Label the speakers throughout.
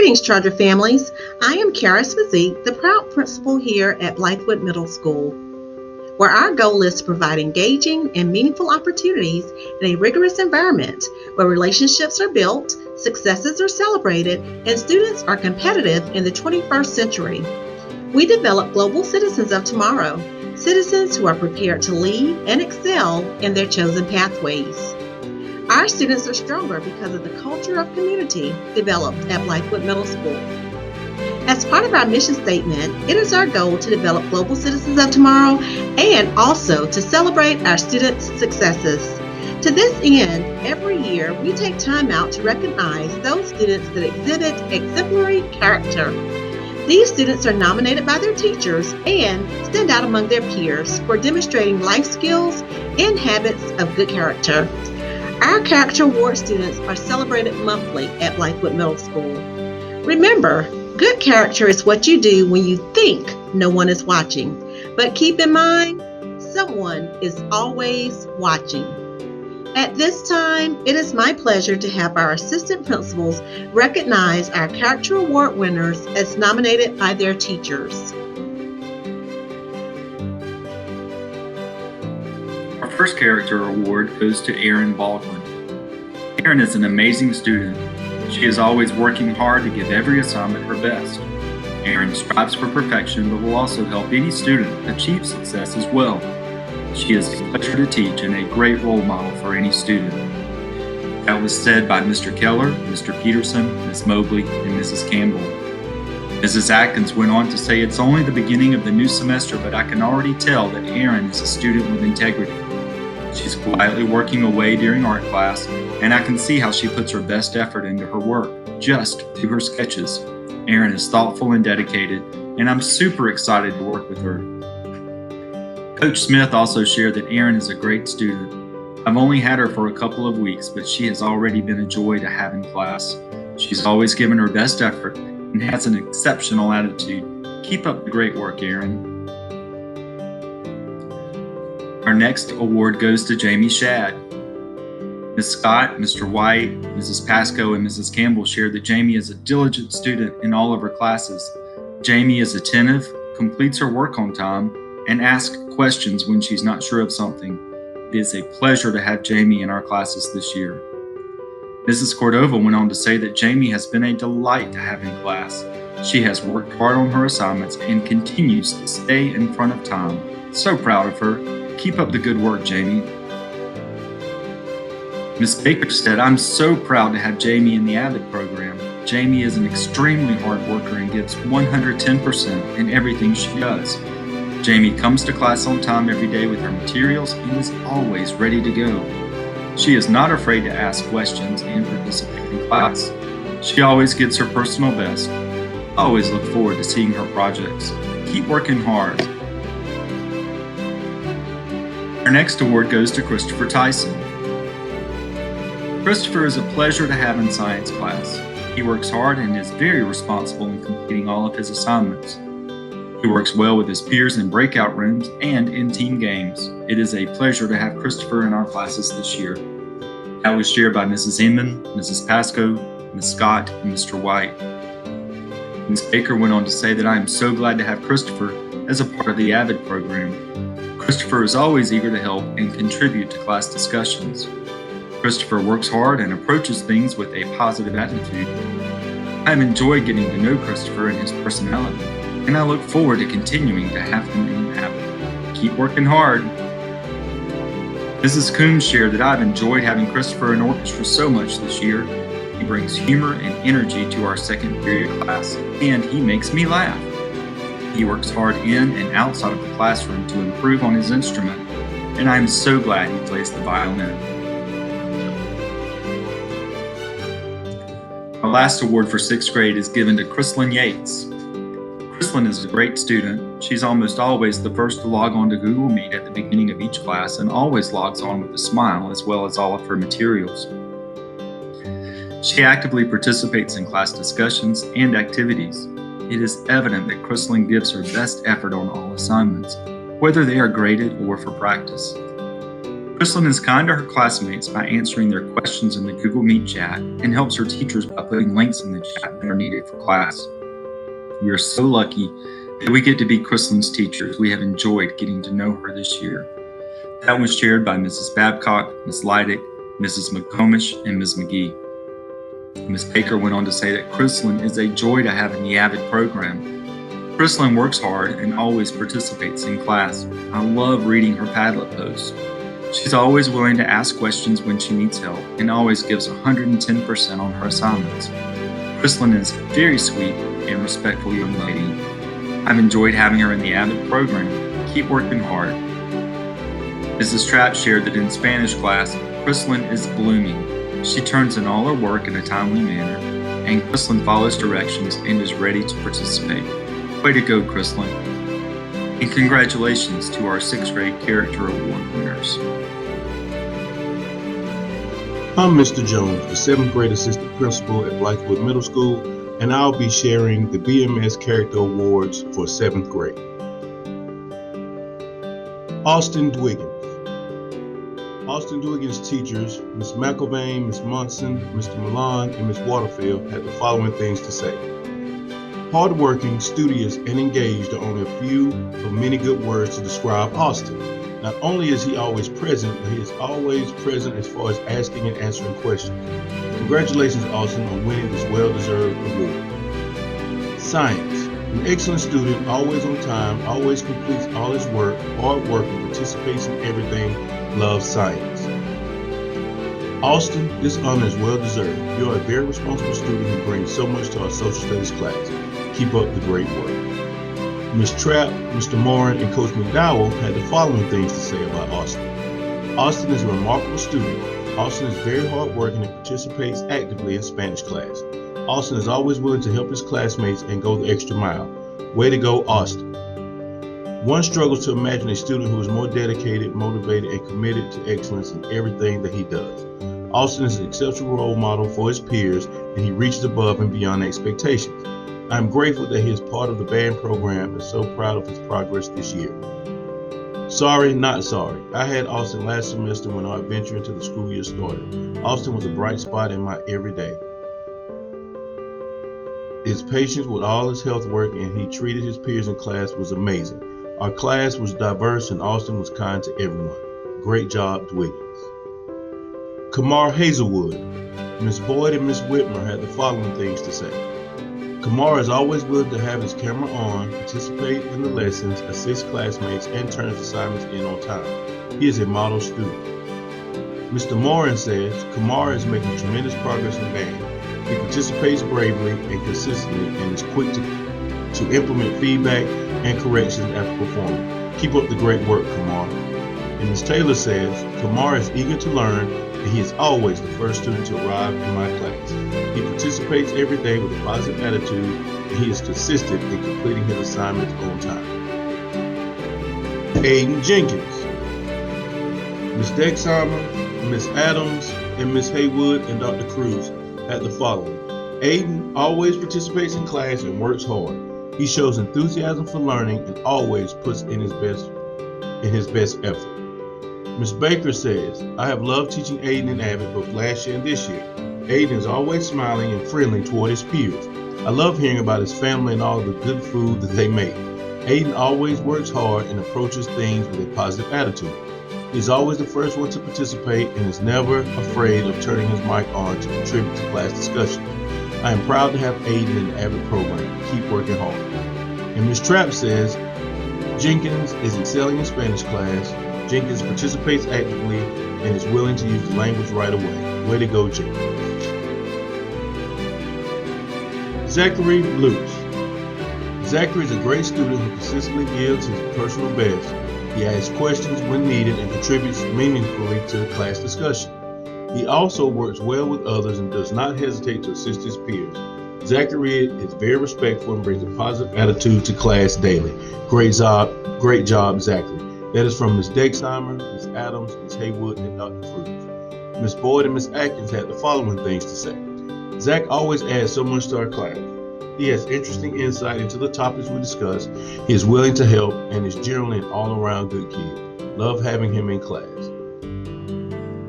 Speaker 1: Greetings, Charter families. I am Kara Smith, the proud principal here at Blythewood Middle School, where our goal is to provide engaging and meaningful opportunities in a rigorous environment where relationships are built, successes are celebrated, and students are competitive in the 21st century. We develop global citizens of tomorrow, citizens who are prepared to lead and excel in their chosen pathways. Our students are stronger because of the culture of community developed at Blythewood Middle School. As part of our mission statement, it is our goal to develop global citizens of tomorrow and also to celebrate our students' successes. To this end, every year we take time out to recognize those students that exhibit exemplary character. These students are nominated by their teachers and stand out among their peers for demonstrating life skills and habits of good character. Our Character Award students are celebrated monthly at Blythewood Middle School. Remember, good character is what you do when you think no one is watching. But keep in mind, someone is always watching. At this time, it is my pleasure to have our assistant principals recognize our Character Award winners as nominated by their teachers.
Speaker 2: Our first Character Award goes to Erin Baldwin. Erin is an amazing student. She is always working hard to give every assignment her best. Erin strives for perfection but will also help any student achieve success as well. She is a pleasure to teach and a great role model for any student. That was said by Mr. Keller, Mr. Peterson, Ms. Mobley, and Mrs. Campbell. Mrs. Atkins went on to say, "It's only the beginning of the new semester, but I can already tell that Erin is a student with integrity. She's quietly working away during art class, and I can see how she puts her best effort into her work, just through her sketches. Erin is thoughtful and dedicated, and I'm super excited to work with her." Coach Smith also shared that Erin is a great student. "I've only had her for a couple of weeks, but she has already been a joy to have in class. She's always given her best effort and has an exceptional attitude. Keep up the great work, Erin." Our next award goes to Jamie Shad. Ms. Scott, Mr. White, Mrs. Pascoe, and Mrs. Campbell shared that Jamie is a diligent student in all of her classes. Jamie is attentive, completes her work on time, and asks questions when she's not sure of something. It is a pleasure to have Jamie in our classes this year. Mrs. Cordova went on to say that Jamie has been a delight to have in class. She has worked hard on her assignments and continues to stay in front of time. So proud of her. Keep up the good work, Jamie. Ms. Baker said, "I'm so proud to have Jamie in the AVID program. Jamie is an extremely hard worker and gives 110% in everything she does. Jamie comes to class on time every day with her materials and is always ready to go. She is not afraid to ask questions and participate in class. She always gives her personal best. I always look forward to seeing her projects. Keep working hard." Our next award goes to Christopher Tyson. Christopher is a pleasure to have in science class. He works hard and is very responsible in completing all of his assignments. He works well with his peers in breakout rooms and in team games. It is a pleasure to have Christopher in our classes this year. That was shared by Mrs. Inman, Mrs. Pascoe, Ms. Scott, and Mr. White. Ms. Baker went on to say that I am so glad to have Christopher as a part of the AVID program. Christopher is always eager to help and contribute to class discussions. Christopher works hard and approaches things with a positive attitude. I have enjoyed getting to know Christopher and his personality, and I look forward to continuing to have him in AVID. Keep working hard. Mrs. Coombs shared that I've enjoyed having Christopher in orchestra so much this year. He brings humor and energy to our second period class, and he makes me laugh. He works hard in and outside of the classroom to improve on his instrument, and I am so glad he plays the violin. Our last award for 6th grade is given to Chrislyn Yates. Chrislyn is a great student. She's almost always the first to log on to Google Meet at the beginning of each class and always logs on with a smile as well as all of her materials. She actively participates in class discussions and activities. It is evident that Chrislyn gives her best effort on all assignments, whether they are graded or for practice. Chrislyn is kind to her classmates by answering their questions in the Google Meet chat and helps her teachers by putting links in the chat that are needed for class. We are so lucky that we get to be Chrislyn's teachers. We have enjoyed getting to know her this year. That was shared by Mrs. Babcock, Ms. Leidick, Mrs. McComish, and Ms. McGee. Ms. Baker went on to say that Chrislyn is a joy to have in the AVID program. Chrislyn works hard and always participates in class. I love reading her Padlet posts. She's always willing to ask questions when she needs help and always gives 110% on her assignments. Chrislyn is a very sweet and respectful young lady. I've enjoyed having her in the AVID program. Keep working hard. Mrs. Trapp shared that in Spanish class, Chrislyn is blooming. She turns in all her work in a timely manner, and Chrislyn follows directions and is ready to participate. Way to go, Chrislyn. And congratulations to our 6th grade Character Award winners.
Speaker 3: I'm Mr. Jones, the 7th grade assistant principal at Blythewood Middle School, and I'll be sharing the BMS Character Awards for 7th grade. Austin Dwiggins. Austin Dwiggins' teachers, Ms. McIlvain, Ms. Munson, Mr. Milan, and Ms. Waterfield had the following things to say. Hardworking, studious, and engaged are only a few of many good words to describe Austin. Not only is he always present, but he is always present as far as asking and answering questions. Congratulations, Austin, on winning this well-deserved award. Science. An excellent student, always on time, always completes all his work, hard work, and participates in everything, loves science. Austin, this honor is well-deserved. You are a very responsible student who brings so much to our social studies class. Keep up the great work. Ms. Trapp, Mr. Morin, and Coach McDowell had the following things to say about Austin. Austin is a remarkable student. Austin is very hardworking and participates actively in Spanish class. Austin is always willing to help his classmates and go the extra mile. Way to go, Austin. One struggles to imagine a student who is more dedicated, motivated, and committed to excellence in everything that he does. Austin is an exceptional role model for his peers, and he reaches above and beyond expectations. I am grateful that he is part of the band program and so proud of his progress this year. Sorry, not sorry. I had Austin last semester when our adventure into the school year started. Austin was a bright spot in my everyday. His patience with all his health work and he treated his peers in class was amazing. Our class was diverse and Austin was kind to everyone. Great job, Dwiggins. Kamar Hazelwood. Ms. Boyd and Ms. Whitmer had the following things to say. Kamar is always willing to have his camera on, participate in the lessons, assist classmates, and turn his assignments in on time. He is a model student. Mr. Morin says, Kamar is making tremendous progress in band. He participates bravely and consistently and is quick to implement feedback and corrections after performing. Keep up the great work, Kamar. And Ms. Taylor says, Kamar is eager to learn and he is always the first student to arrive in my class. He participates every day with a positive attitude and he is consistent in completing his assignments on time. Aiden Jenkins. Ms. Dexheimer, Ms. Adams, and Ms. Haywood and Dr. Cruz had the following. Aiden always participates in class and works hard. He shows enthusiasm for learning and always puts in his best effort. Ms. Baker says, I have loved teaching Aiden and Abbott both last year and this year. Aiden is always smiling and friendly toward his peers. I love hearing about his family and all the good food that they make. Aiden always works hard and approaches things with a positive attitude. He is always the first one to participate and is never afraid of turning his mic on to contribute to class discussions. I am proud to have Aiden in the Abbott program. Keep working hard. And Ms. Trapp says, Jenkins is excelling in Spanish class. Jenkins participates actively and is willing to use the language right away. Way to go, Jenkins. Zachary Lewis. Zachary is a great student who consistently gives his personal best. He asks questions when needed and contributes meaningfully to the class discussion. He also works well with others and does not hesitate to assist his peers. Zachary is very respectful and brings a positive attitude to class daily. Great job, Zachary. That is from Ms. Dexheimer, Ms. Adams, Ms. Haywood, and Dr. Cruz. Ms. Boyd and Ms. Atkins had the following things to say. Zach always adds so much to our class. He has interesting insight into the topics we discuss. He is willing to help and is generally an all-around good kid. Love having him in class.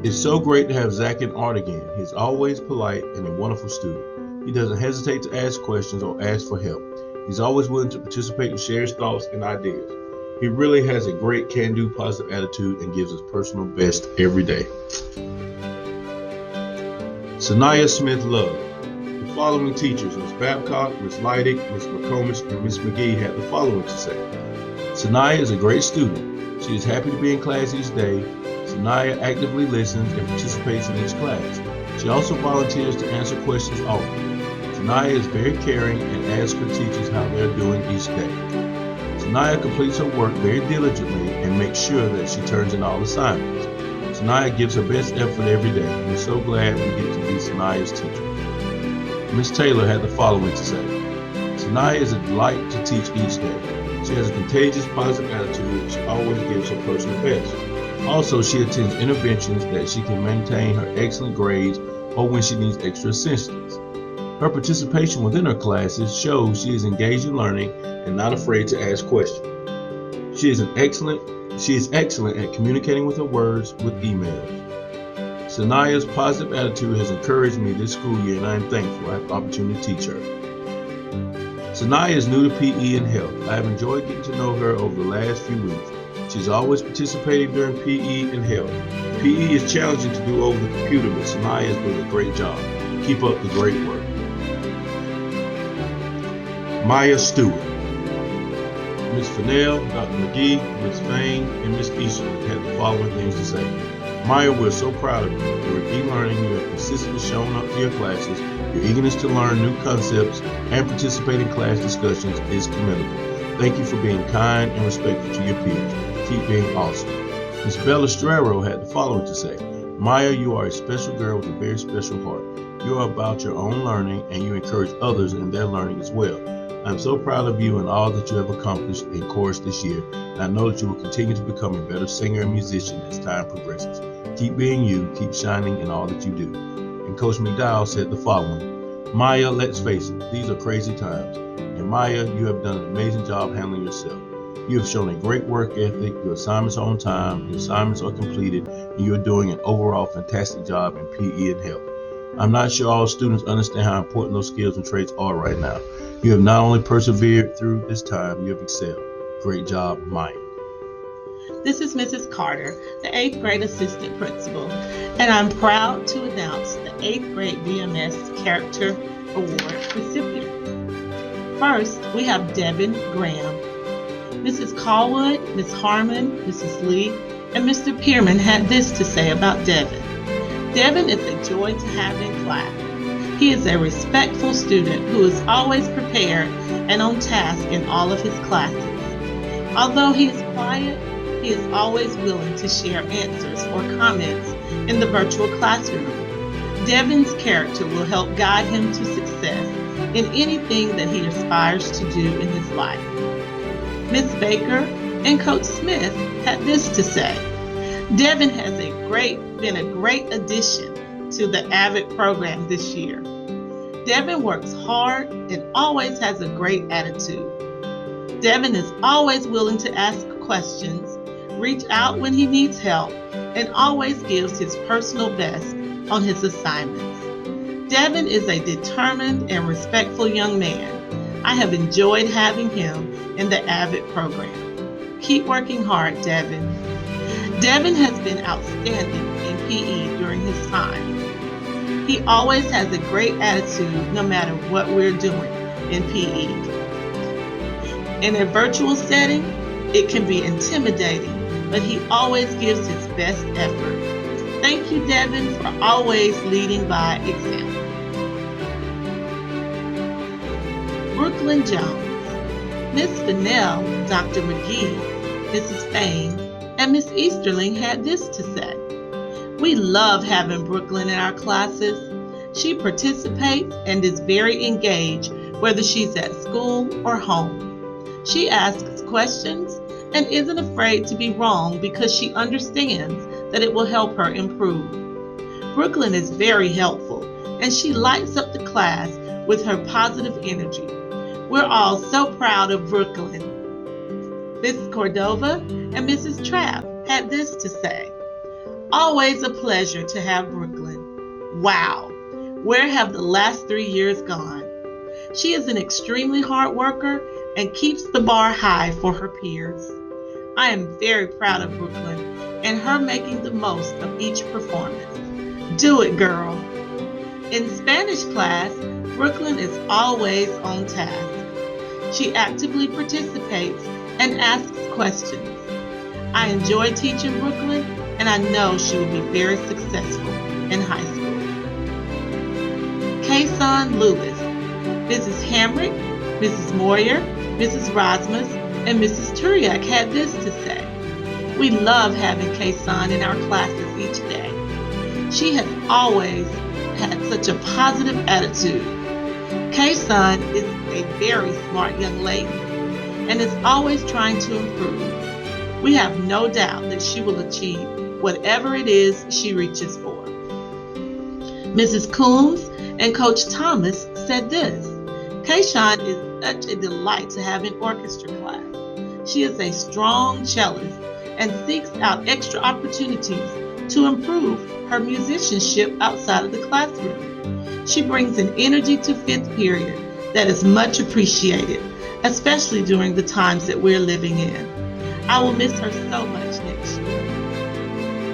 Speaker 3: It's so great to have Zach in art again. He's always polite and a wonderful student. He doesn't hesitate to ask questions or ask for help. He's always willing to participate and share his thoughts and ideas. He really has a great can-do positive attitude and gives his personal best every day. Tsanya Smith Love. The following teachers, Ms. Babcock, Ms. Leidig, Ms. McComish, and Ms. McGee had the following to say. Tsanya is a great student. She is happy to be in class each day. Tsanya actively listens and participates in each class. She also volunteers to answer questions often. Tsanya is very caring and asks her teachers how they are doing each day. Tsanya completes her work very diligently and makes sure that she turns in all assignments. Tsanya gives her best effort every day, and we're so glad we get to be Tsanya's teacher. Ms. Taylor had the following to say. Tsanya is a delight to teach each day. She has a contagious positive attitude and she always gives her personal best. Also, she attends interventions that she can maintain her excellent grades or when she needs extra assistance. Her participation within her classes shows she is engaged in learning and not afraid to ask questions. She is excellent at communicating with her words with emails. Tsanya's positive attitude has encouraged me this school year and I am thankful I have the opportunity to teach her. Tsanya is new to PE and health. I have enjoyed getting to know her over the last few weeks. She's always participating during PE and health. PE is challenging to do over the computer, but Tsanya is doing a great job. Keep up the great work. Maya Stewart. Ms. Fennell, Dr. McGee, Ms. Fain, and Ms. Eastland had the following things to say. Maya, we're so proud of you. Your e-learning, you have consistently shown up to your classes. Your eagerness to learn new concepts and participate in class discussions is commendable. Thank you for being kind and respectful to your peers. Keep being awesome. Ms. Bella Strero had the following to say. Maya, you are a special girl with a very special heart. You are about your own learning and you encourage others in their learning as well. I am so proud of you and all that you have accomplished in chorus this year, and I know that you will continue to become a better singer and musician as time progresses. Keep being you, keep shining in all that you do. And Coach McDowell said the following. Maya, let's face it, these are crazy times. And Maya, you have done an amazing job handling yourself. You have shown a great work ethic, your assignments are on time, your assignments are completed, and you are doing an overall fantastic job in PE and health. I'm not sure all students understand how important those skills and traits are right now. You have not only persevered through this time, you have excelled. Great job, Maya.
Speaker 1: This is Mrs. Carter, the 8th grade assistant principal, and I'm proud to announce the 8th grade VMS Character Award recipients. First, we have Devin Graham. Mrs. Callwood, Ms. Harmon, Mrs. Lee, and Mr. Pierman had this to say about Devin. Devin is a joy to have in class. He is a respectful student who is always prepared and on task in all of his classes. Although he is quiet, he is always willing to share answers or comments in the virtual classroom. Devin's character will help guide him to success in anything that he aspires to do in his life. Ms. Baker and Coach Smith had this to say. Devin has been a great addition to the AVID program this year. Devin works hard and always has a great attitude. Devin is always willing to ask questions, reach out when he needs help, and always gives his personal best on his assignments. Devin is a determined and respectful young man. I have enjoyed having him in the AVID program. Keep working hard, Devin. Devin has been outstanding in PE during his time. He always has a great attitude no matter what we're doing in PE. In a virtual setting, it can be intimidating, but he always gives his best effort. Thank you, Devin, for always leading by example. Brooklyn Jones, Miss Fennell, Dr. McGee, Mrs. Fain, and Miss Easterling had this to say. We love having Brooklyn in our classes. She participates and is very engaged, whether she's at school or home. She asks questions and isn't afraid to be wrong because she understands that it will help her improve. Brooklyn is very helpful and she lights up the class with her positive energy. We're all so proud of Brooklyn. Mrs. Cordova and Mrs. Trapp had this to say. Always a pleasure to have Brooklyn. Wow, where have the last 3 years gone? She is an extremely hard worker and keeps the bar high for her peers. I am very proud of Brooklyn and her making the most of each performance. Do it, girl. In Spanish class, Brooklyn is always on task. She actively participates and asks questions. I enjoy teaching Brooklyn, and I know she will be very successful in high school. Kaison Lewis, Mrs. Hamrick, Mrs. Moyer, Mrs. Rosmus, and Mrs. Turiak had this to say. We love having Kaison in our classes each day. She has always had such a positive attitude. Kaison is a very smart young lady and is always trying to improve. We have no doubt that she will achieve whatever it is she reaches for. Mrs. Coombs and Coach Thomas said this. Kaison is such a delight to have in orchestra class. She is a strong cellist and seeks out extra opportunities to improve her musicianship outside of the classroom. She brings an energy to fifth period that is much appreciated, especially during the times that we're living in. I will miss her so much next year.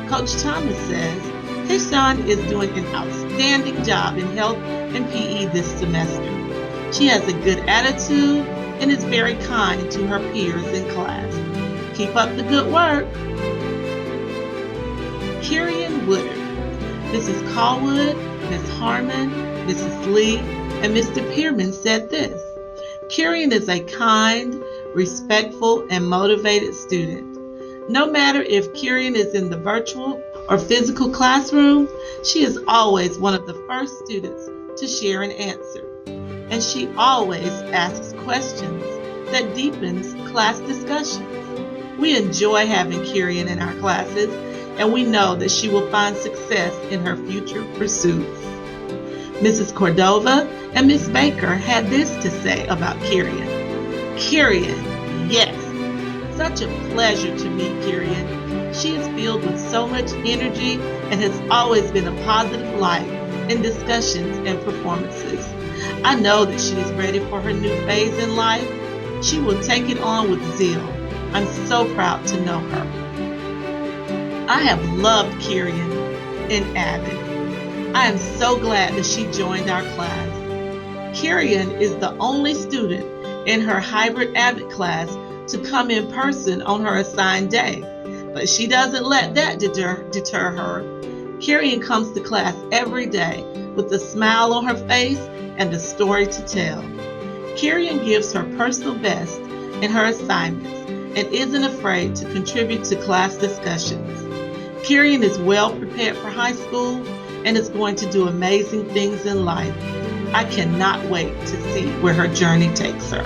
Speaker 1: Coach Thomas says, Kaison is doing an outstanding job in health and PE this semester. She has a good attitude and is very kind to her peers in class. Keep up the good work. Kirian Woodard, Mrs. Callwood, Miss Harmon, Mrs. Lee, and Mr. Pearman said this. Kirian is a kind, respectful, and motivated student. No matter if Kirian is in the virtual or physical classroom, she is always one of the first students to share an answer. And she always asks questions that deepens class discussions. We enjoy having Kirian in our classes, and we know that she will find success in her future pursuits. Mrs. Cordova and Miss Baker had this to say about Kirian. Kirian, yes, such a pleasure to meet Kirian. She is filled with so much energy and has always been a positive light in discussions and performances. I know that she is ready for her new phase in life. She will take it on with zeal. I'm so proud to know her. I have loved Kirian in Avid. I am so glad that she joined our class. Kirian is the only student in her hybrid Avid class to come in person on her assigned day, but she doesn't let that deter her. Kirian comes to class every day with a smile on her face and a story to tell. Kirian gives her personal best in her assignments and isn't afraid to contribute to class discussions. Kirian is well prepared for high school and is going to do amazing things in life. I cannot wait to see where her journey takes her.